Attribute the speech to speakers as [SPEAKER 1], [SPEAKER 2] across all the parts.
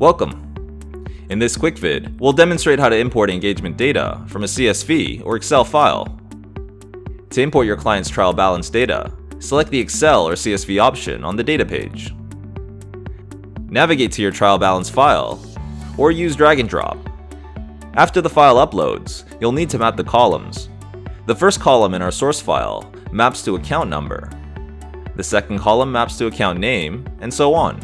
[SPEAKER 1] Welcome! In this quick vid, we'll demonstrate how to import engagement data from a CSV or Excel file. To import your client's trial balance data, select the Excel or CSV option on the data page. Navigate to your trial balance file, or use drag and drop. After the file uploads, you'll need to map the columns. The first column in our source file maps to account number. The second column maps to account name, and so on.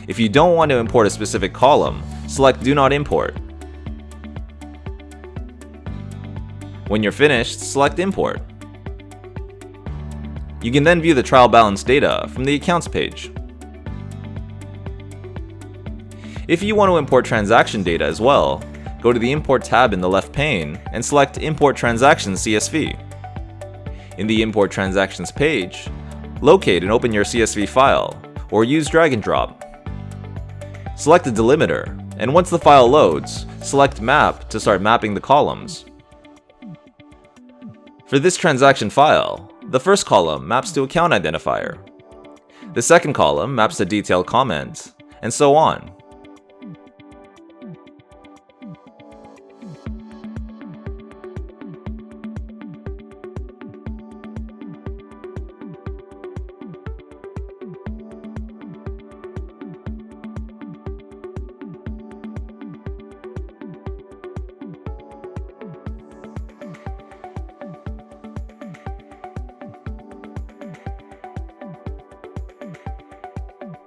[SPEAKER 1] If you don't want to import a specific column, select Do Not Import. When you're finished, select Import. You can then view the trial balance data from the Accounts page. If you want to import transaction data as well, go to the Import tab in the left pane and select Import Transactions CSV. In the Import Transactions page, locate and open your CSV file, or use drag and drop. Select the delimiter, and once the file loads, select Map to start mapping the columns. For this transaction file, the first column maps to account identifier. The second column maps to detailed comment, and so on.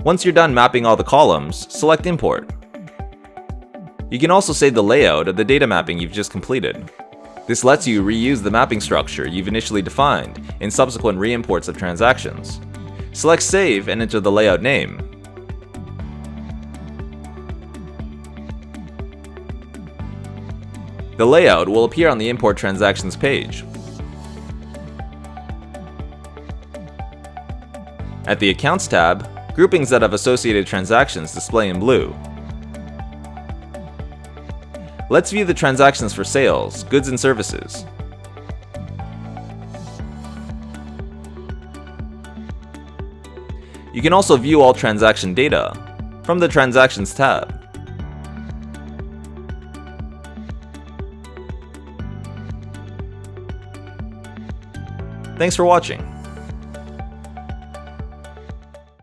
[SPEAKER 1] Once you're done mapping all the columns, select Import. You can also save the layout of the data mapping you've just completed. This lets you reuse the mapping structure you've initially defined in subsequent re-imports of transactions. Select Save and enter the layout name. The layout will appear on the Import Transactions page. At the Accounts tab, groupings that have associated transactions display in blue. Let's view the transactions for sales, goods and services. You can also view all transaction data from the Transactions tab. Thanks for watching.